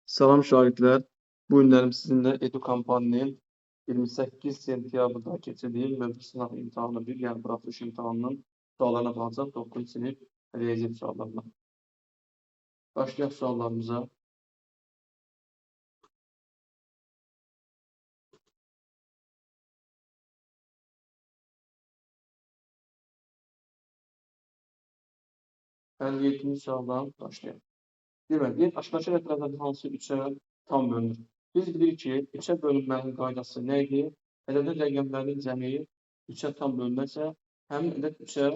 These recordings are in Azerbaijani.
Salam şahitler. Bu günlərim sizinlə EduKampanyanın 28 sentyabrda keçirdiyi mövcud sınav imtahanı bir, yəni buraxılış imtahanının suallarına baxacaq 9-cu sinif riyaziyyat suallarına. Başlayaq suallarımıza. Bəli, 7-ci sualdan başlayaq. Deməli, aşağıdakı ədədlərdən hansı 3-ə tam bölünür? Biz bilirik ki, 3-ə bölünmənin qaydası nə idi? Ədədin rəqəmlərinin cəmi 3-ə tam bölünərsə, həmin ədəd 3-ə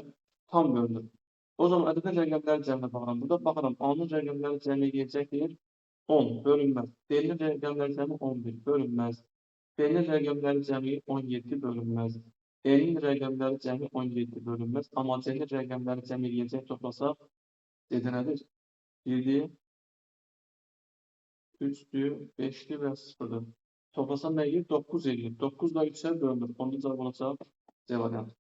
tam bölünür. O zaman ədədin rəqəmləri cəminə baxıram. Burada baxıram, A-nın rəqəmləri cəmi eləyəcəkdir 10 bölünməz. B-nin rəqəmləri cəmi 11 bölünməz. B-nin rəqəmləri cəmi 17 bölünməz. E-nin rəqəmləri cəmi 17 bölünməz. Amma C-nin rəqəmləri cəmi eləyəcək toplasaq, C-də nədir? 1-dir, 3'dür, 5'dir və 0'dır. Toplasam nə edir? 9 edir. 9 da 3'ə bölünür. Onun cavabı olacaq C variantı.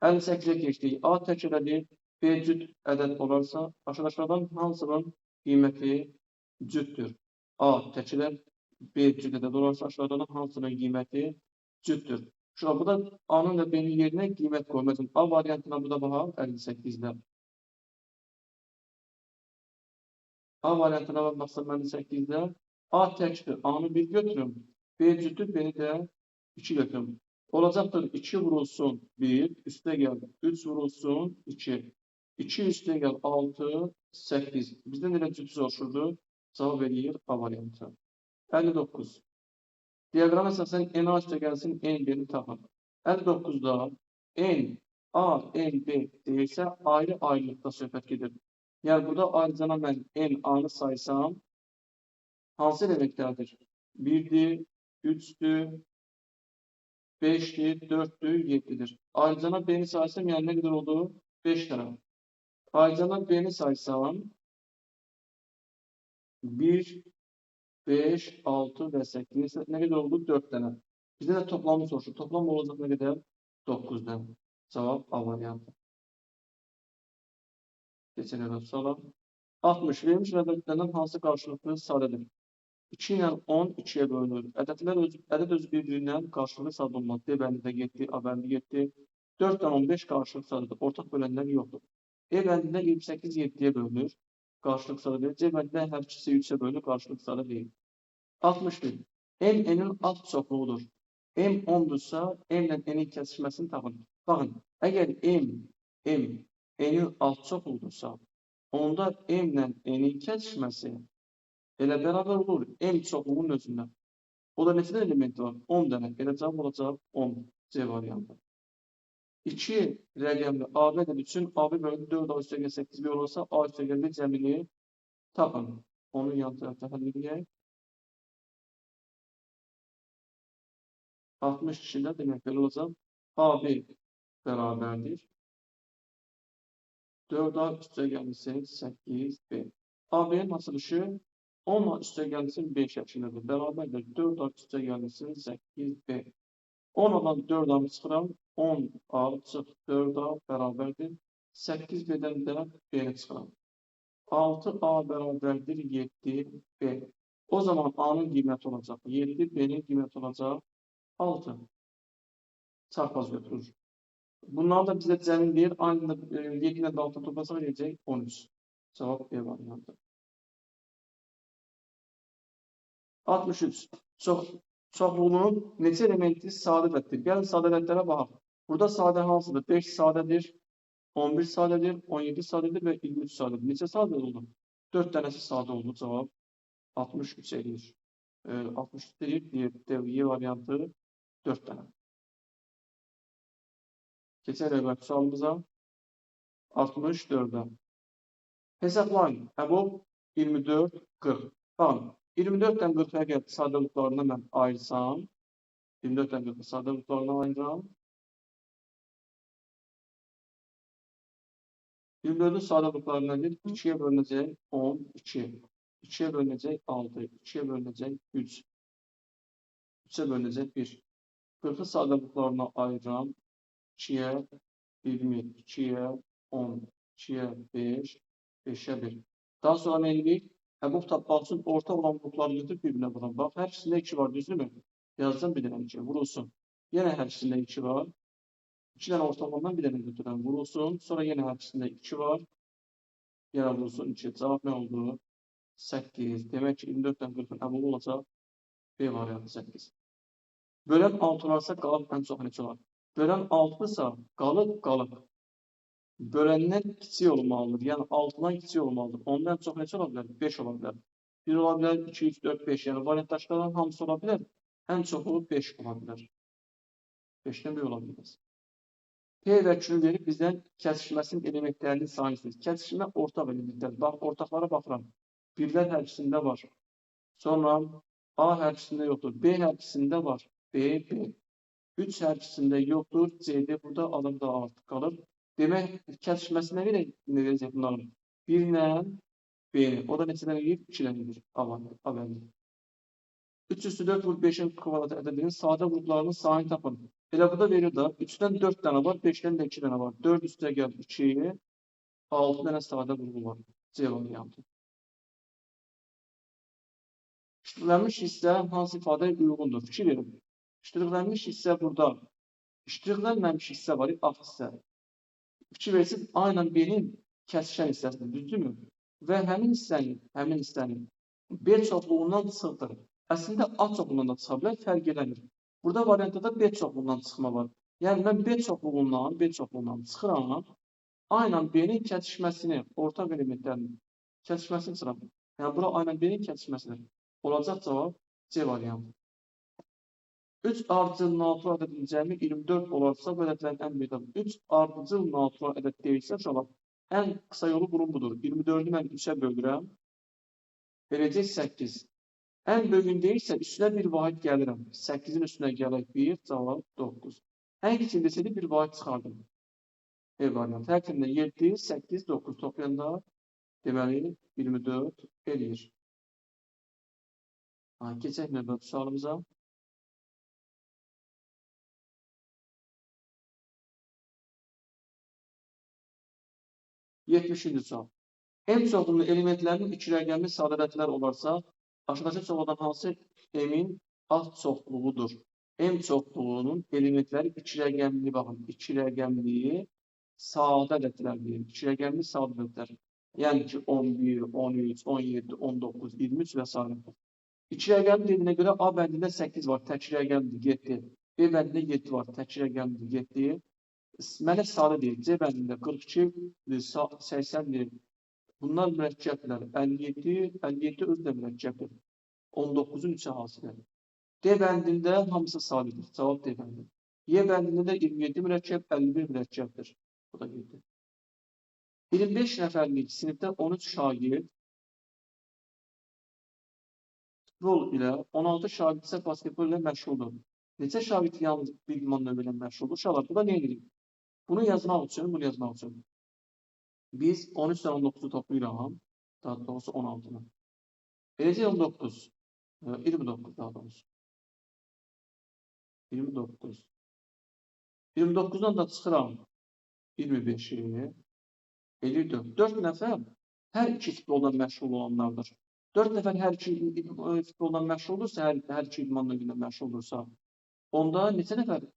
58'ə keçdik. A tək ədədi B cüt ədəd olarsa, aşağıdakilərdən hansının qiyməti cütdür? A tək ədəd B cüt ədəd olarsa, aşağıdakilərdən hansının qiyməti cütdür? Şurada bu da A-nın və B-nin yerinə qiymət qoymaq üçün A variantına bu da baxaq 58'də. A variantına baxsam mən 8'də A təkdir. A-nı 1 götürüm. B cütdür, B-ni də 2 götürüm. Olacaqdır 2 vurulsun 1, üstə gəl 3 vurulsun 2. 2 üstə gəl 6, 8. Bizdən elə cüt soruşurdu. Cavab eləyir A variantı. 59. Diaqrama əsasən N A üstə gəlsin, N B-ni tapın. 59'da N A, N B deyilsə ayrı-ayrılıqda söhbət gedir. Yəni burada ayrıcana mən N A-nı saysam, hansı elementlərdir? 1'dir, 3'dür, 5'dir, 4'dür, 7'dir. Ayrıcana B-ni saysam, yəni nə qədər oldu? 5 dənə. Ayrıcana B-ni saysam, 1, 5, 6 və 8. Nə qədər oldu? 4 dənə. Bizdə də toplamı soruşur. Toplam olacaq nə qədər? 9 dənə. Cavab A variantı. Keçelim sonra. 60 verilmiş ədədlərdən hansı qarşılıqlı sadədir? 2 ilə 10 2-yə bölünür. Ədəd özü bir-birindən qarşılıqlı sadə olmaz. D bəndində 7, A bəndi 7. 4 ilə 15 qarşılıqlı sadədir. Ortaq bölənlər yoxdur. E bəndində 28 7-yə bölünür. Qarşılıqlı sadə deyil. C bəndində hər ikisi 3-ə bölünür. Qarşılıqlı sadə deyil. 61. M N'in alt çoxluğudur. M 10'dursa M ilə N'in kəsişməsini tapın. Baxın, əgər M N'in alt çoxluğudursa, onda M ilə N'in kəsişməsi elə bərabər olur M çoxluğunun özündən. O da neçə element var? 10 dənə. Elə cavab olacaq 10 C variantı. 2 rəqəmli AB ədədi üçün AB bölü 4A üstə gəl 8 bir olursa A üstə gəl cəmini tapın. Onu yan tərəfdə həll edək. 62'də demək belə olacaq. AB bərabərdir. 4A üstə gəlsin 8B. AB'nin açılışı 10 üstə gəlsin 5 şəklindədir. Bərabərdir. 4A üstə gəlsin 8B. 10 olan 4A çıxıram. 10A çıx 4A bərabərdir. 8B'dən də B-ni çıxıram. 6A bərabərdir 7B. O zaman A-nın qiyməti olacaq 7, B-nin qiyməti olacaq 6. Çarpaz götürür. Bunlar da bizə cəmin deyir. Aynı 7 ilə 6 toplasaq eləyəcək 13. Cavab B variantı. 63. Çoxluğunun neçə elementi sadə ədəddir? Gəlin sadə ədədlərə baxaq. Burada sadə hansıdır? 5 sadədir, 11 sadədir, 17 sadədir və 23 sadədir. Neçə sadə oldu? 4 dənəsi sadə oldu. Cavab 63 eləyir. 63 deyir, D variantı 4 dənə. Keçərək bak sualımıza. 64'də. Hesablayın. Bu 24, 40. Baxın. 24'dən 40'a gəl sadəliklarına mən ayırsam. 24'dən 40'a sadəliklarına ayıram. 24'ün sadəliklarına gəl. 2'yə bölünəcək 10, 2. 2'yə bölünəcək 6. 2'yə bölünəcək 3. 3'ə bölünəcək 1. 40'ı sadəliklarına ayıram. 2'yə 20, 2'yə 10, 2'yə 5, 5'ə 1. Daha sonra nə edirik? Bu tapmaq üçün orta olan blokları götürüb bir-birinə vuran. Bax, hər ikisində 2 var, düzdürmü? Yazacağım bir dənə 2, vurulsun. Yenə hər ikisində 2 var. 2 dənə orta olandan bir dənə götürən vurulsun. Sonra yenə hər ikisində 2 var. Yenə vurulsun 2. Cavab nə oldu? 8. Demək ki, 24-dən 40-ın əvvəli olacaq. B variantı 8. Bölən 6 olarsa qalıb ən çox neçə olar? Bölən 6-dırsa qalıb. Böləndən kiçik olmalıdır. Yəni 6-dan kiçik olmalıdır. Ondan çox neçə ola bilər? 5 ola bilər. 1 ola bilər, 2, 3, 4, 5. Yəni variantdaşların hamısı ola bilər. Ən çoxu 5 ola bilər. 5-dən 1 ola bilməz. P və Q verib bizdən kəsişməsinin elementlərinin sayını istəyir. Kəsişmə ortaq elementlər. Bax, ortaqlara baxıram. Birlər hər ikisində var. Sonra A hər ikisində yoxdur. B hər ikisində var. B, B. 3 hər ikisində yoxdur. CD burada adam da artıq qalır. Demək, kəsişməsinə verəcək bunların. 1 ilə B-ni. O da neçədən edir? 2 ilə edir. A-bəlli. 3 üstü 4 vur 5-in kvadrat ədədinin sadə qruplarının sayını tapın. Elə bu da verir da. 3-dən 4 dənə var, 5-dən də 2 dənə var. 4 üstə gəl 2, 6 dənə sadə qrupu var. C variantı. İştirilənmiş hissə hansı ifadəyə uyğundur? Fikir verin. İştirilənmiş hissə burada. İştirilənməmiş hissə var, A hissə. Fikir versin, A ilə B-nin kəsişən hissəsidir, düzdürmü? Və həmin hissənin B çoxluğundan çıxdır. Əslində A çoxluğundan da çıxa bilər, fərq eləmir. Burada variantda da B çoxluğundan çıxma var. Yəni mən B çoxluğundan çıxıram, A ilə B-nin kəsişməsini, ortaq elementlərinin kəsişməsini çıxıram. Yəni bura A ilə B-nin kəsişməsidir. Olacaq cavab C variantı. 3 ardıcıl natural ədədin cəmi 24 olarsa, bu ədədlərin ən böyük ədədi. 3 ardıcıl natural ədəd deyilsə, cavab ən qısa yolu bunun budur. 24-ü mən 3-ə bölürəm. Verəcək 8. Ən böyüyün deyilsə, üstünə bir vahid gəlirəm. 8-in üstünə gələk 1, cavab 9. Ən kiçik desəydi bir vahid çıxardım. E variantı. Hər kimdə 7, 8, 9 toplayanda deməli 24 eləyir. Keçək növbəti sualımıza. 70-ci sual. M çoxluğunun elementlərinin iki rəqəmli sadələtlər olarsa, aşağıdakı çoxluqdan hansı M-in az çoxluğudur? M çoxluğunun elementləri iki rəqəmli, baxın, iki rəqəmli sadələtlərdir. İki rəqəmli sadələtlər. Yəni ki, 11, 13, 17, 19, 23 və s. İki rəqəmli dediyinə görə A bəndində 8 var, tək rəqəmdir, 7. B bəndində 7 var, tək rəqəmdir, 7. Mənə sadə deyil, C bəndində 42, 80-dir. Bunlar mürəkkəblər. 57 özü də mürəkkəbdir. 19-un 3-ə hasıdır. D bəndində hamısı sabitdir. Cavab D bəndi. Y bəndində də 27 mürəkkəb, 51 mürəkkəbdir. Bu da 7. 25 nəfərlik sinifdə 13 şagird futbol ilə 16 şagird isə basketbol ilə məşğuldur. Neçə şagird yalnız bir idman növü ilə məşğuldur? Uşaqlar, bu da nə edirik? Bunu yazmaq üçün, biz 13 ilə 19-u toplayıram, daha doğrusu 16-nı. Eləcə 19, 29 daha doğrusu. 29. 29-dan da çıxıram 25-i, 54. 4 nəfər hər iki futboldan məşğul olanlardır. 4 nəfər hər iki futboldan məşğuldursa, hər iki idman növü ilə məşğuldursa, onda neçə nəfər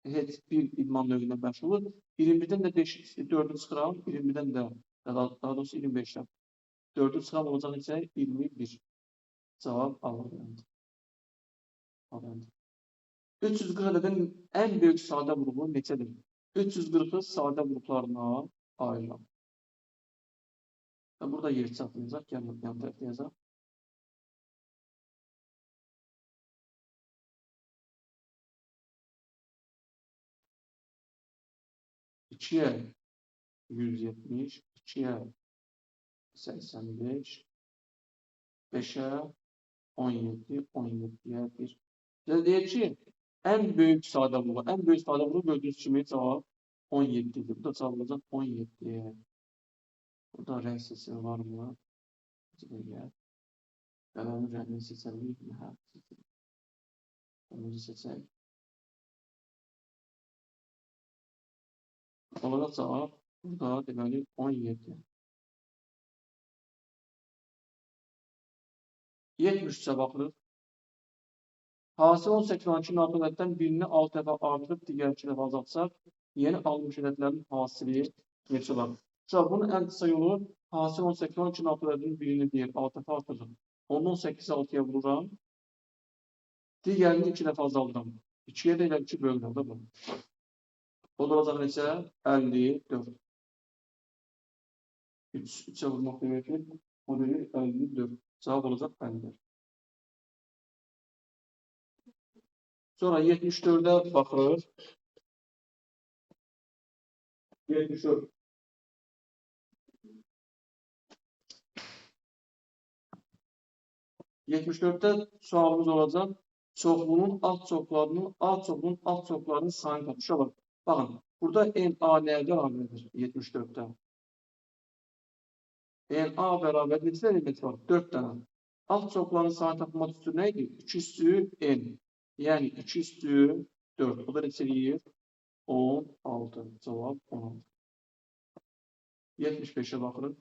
heç bir idman növü ilə məşğuldur? 21-dən də 4-ü çıxıram, 21-dən də, daha doğrusu 25-dən. 4-ü çıxıram, olacaq neçə? 21. Cavab A variantı. 340 ədədin ən böyük sadə qrupu neçədir? 340-ı sadə qruplarına ayırıram. Burada yer çatmayacaq, gəlin yan tərəfdə yazaq. 2-yə 170, 2-yə 85, 5-ə 17, 17-yə 1. Deyək ki, ən böyük sadə qrupu gördüyünüz kimi cavab 17-dir. Bu da cavab olacaq 17. Burada rəng seçimi var mı? Qələmin rəngini seçərik mi? Hə, seçərik. Onu seçək. Olacaq cavab burada deməli 17. 73'e baxırıq. Hasil 18-12 NATO ədəddən birini 6 dəfə artırıb digər 2 dəfə azaltsaq, yeni alınmış ədədlərin hasili neçə olar? Bunun ən qısa yolu hasil 18-12 NATO ədədinin birini deyir, 6 dəfə artırırım. Onu 18-i 6-ya vururam. Digərini 2 dəfə azaldıram. 2-yə də elə 2 bölünür da bu. O da olacaq neçə? 54. 3'e vurmaq demək ki, o deyir 54. Cavab olacaq 54. Sonra 74'e baxırıq. 74. Sualımız olacaq. Çoxluğun alt çoxluğunun sayını tapışa bak. Bakın, burada NA nəyə bərabərdir? 74'te. NA bərabər neçə element var? 4 dənə. Alt çoxluğunun sayını tapmaq üstü nə idi? 2 üstü N. Yani 2 üstü 4. O da neçə eləyir? 16. Cavab 16. 75'e baxırıq.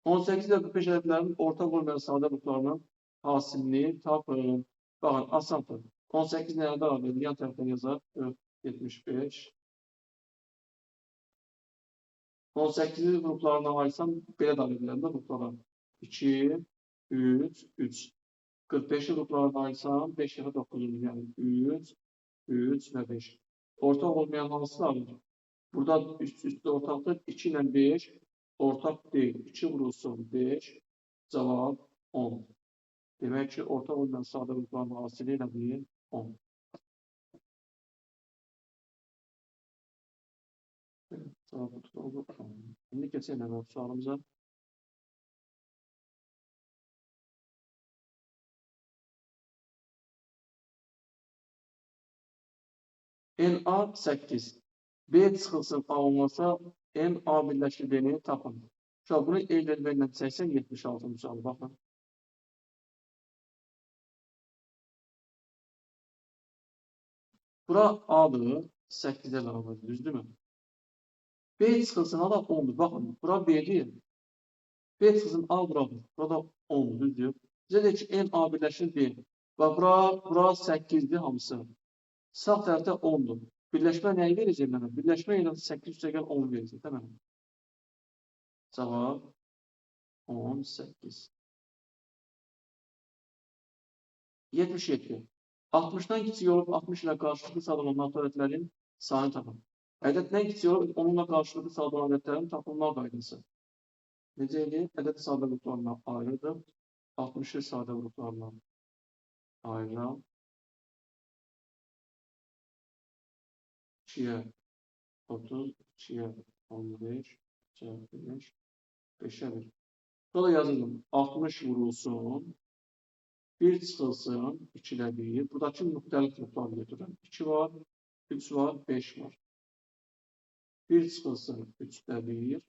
18 ile 45 ədədlərinin ortaq olmayan sadə qruplarının hasilini tapın. Baxın, asandır. 18 nəyə bərabərdir? Yan tərəfdən yazaq. 75. 18 qruplarına ayrılsam belə davam edirəm də qruplara. 2, 3, 3. 45 qruplarına ayrılsam 5 ya da 9 olur. Yəni 3, 3 və 5. Ortaq olmayan hansılardır? Burada üstü ortaqdır. 2 ilə 5 ortaq deyil. 2 vurulsun 5. Cavab 10. Demək ki, ortaq olmayan sadə qrupların hasili ilə bir 10. Cavabı tutuldu. Şimdi keçelim sualımıza. NA 8. B çıxılsın A olmasa NA birləşir B-ni tapın. Şu bunu eylənməklə 80, 76 sualı. Baxın. Bura A'dır. 8'e beraber. Düzdür mü? B çıxılsın A da 10'dur. Baxın. Bura B değil. B çıxılsın A buradır. Burada 10'dur. Düzdür. Bizə deyək ki, NA birləşir B. Və bura 8'dir hamısı. Sağ tərəfdə 10'dur. Birləşmə nəyi verəcək mənə? Birləşmə ilə 8 üstəgəl 10 verəcək. Değil mi? Cavab 18. 77. 60'dan kiçik olub 60 ilə qarşılıqlı sadılan ədədlərin sayını tapın. Ədəddən kiçik olub onunla qarşılıqlı sadılan ədədlərin tapılma qaydası. Necə eləyir? Ədəd sadə qruplarına ayrıdır. 60'ı sadə qruplarına ayıram. 2'ye 30, 2'ye 15, 2'ye 5, 5'e 1. Sonra yazalım. 60 vurulsun. 1 çıxılsın. 2 ilə 1. Buradakı müxtəlif qruplar götürün. 2 var, 3 var, 5 var. 1 çıxılsın. 3 ilə 1.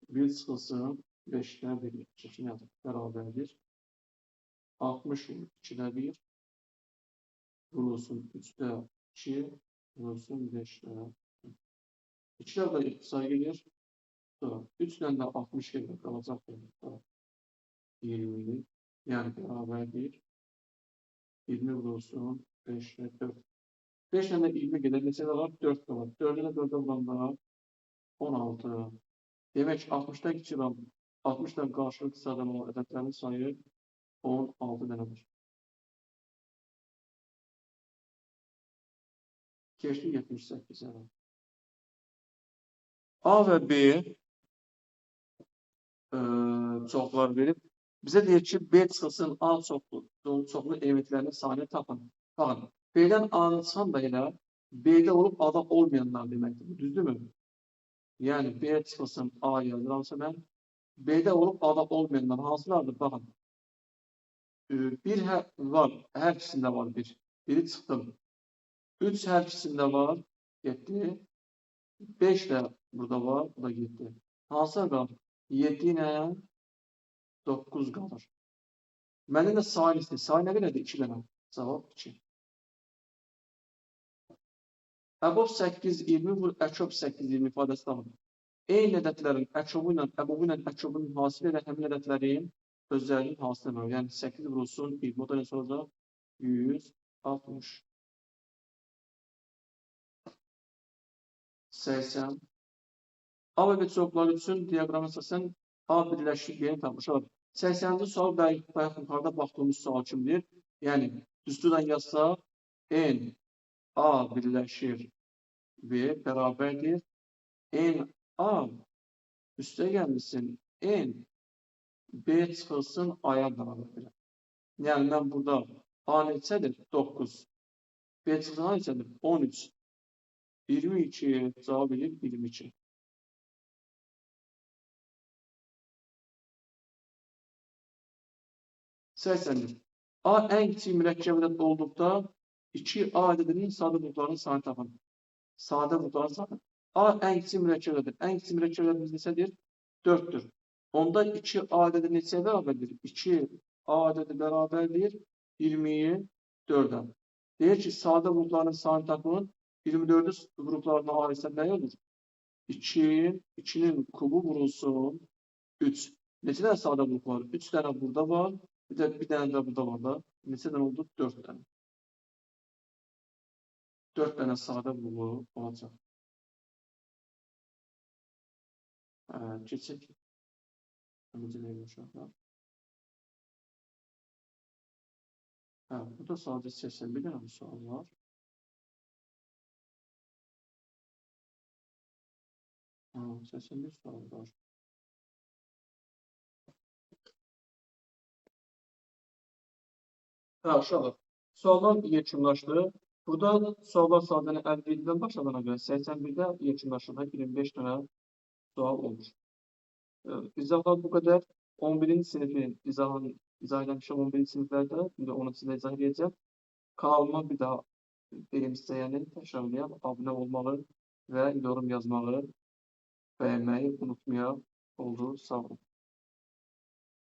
1 çıxılsın. 5 ilə 1. 2 yazıq. Bərabərdir. 60 vurulsun. 2 ilə 1. Vurulsun. 3 ilə 2. Vurulsun 5 ilə. 2 ilə də ixtisar gedir. 3 ilə də 60 gedir. Qalacaq. 20. Yəni bərabərdir. 20 vurulsun. 5 ilə 4. 5 ilə də 20 gedir. Neçə də var? 4 də var. 4 ilə 4 olanda 16. Demək ki, 60'dan kiçik olan 60'dan qarşılıqlı sadə olan ədədlərin sayı 16 dənədir. Keçdi 78'e. A və B çoxlar verib. Bizə deyir ki, B çıxılsın A çoxlu elementlərinin sayını tapın. Baxın, B'dən A'nın çıxan da elə B'də olub A'da olmayanlar deməkdir. Düzdürmü? Yəni B çıxılsın A yazıramsa mən B'də olub A'da olmayanlar hansılardır? Baxın. Bir var, hər ikisində var bir. Biri çıxdım. 3 hər ikisində var, getdi. 5 də burada var, bu da getdi. Hansılar qalır? 7 ilə 9 qalır. Məndə də sayı istəyir. Sayı nə qədərdir? 2 dənə. Cavab 2. Əbob 8, 20 vur, əkob 8, 20 ifadəsi tapın. Eyni ədədlərin əkobu ilə əbobun hasili ilə həmin ədədlərin özlərinin hansı demək? Yəni 8 vurulsun 20, o da nə olacaq? 160. 80. A və B çokları üçün diaqrama əsasən A birləşik B-ni tapmışıq. 80-ci sual bayaq yuxarıda baxdığımız sual kimdir? Yəni düsturla yazsaq n A birləşir B bərabərdir. N A üstə gəlmişsin n B çıxılsın A-ya bərabərdir. Yəni mən burada A neçədir? 9. B çıxılsın A neçədir? 13. 22 cavab edir 22. Səsləndir. A ən kiçik mürəkkəb ədəd olduqda 2A ədədinin sadə qruplarının sayını tapın. Sadə qrupların sayını. A ən kiçik mürəkkəb ədəd. Ən kiçik mürəkkəb ədədimiz neçədir? 4-dür. Onda 2A ədədi neçəyə bərabərdir? 2A ədədi bərabərdir 24-ə. Deyir ki, sadə qrupların sayını tapın. 24'ü gruplarına ayırsa ne olur? 2'nin kubu vurulsun 3. Neçə tane sadə qrup var? 3 tane burada var. Bir tane de burada var da. Neçə tane oldu? 4 tane. 4 tane sadə qrup olacaq. Keçək. Burada sadece 81 tane bir sual var. Sesin bir sual var. Aşağı. Suallar yekunlaşdı. Burada suallar sadəni 57'den başladığına göre 81'de yekunlaşında 25 tane sual olmuş. İzahlar bu kadar. 11. sınıfın izah etmişim 11. sınıflarda. Şimdi onun içinde izah edeceğim. Kanalıma bir daha benim istəyəni təkrarlayaq, abunə olmalı və yorum yazmalı, bəyənməyi unutmayaq. Oldu. Sağ olun.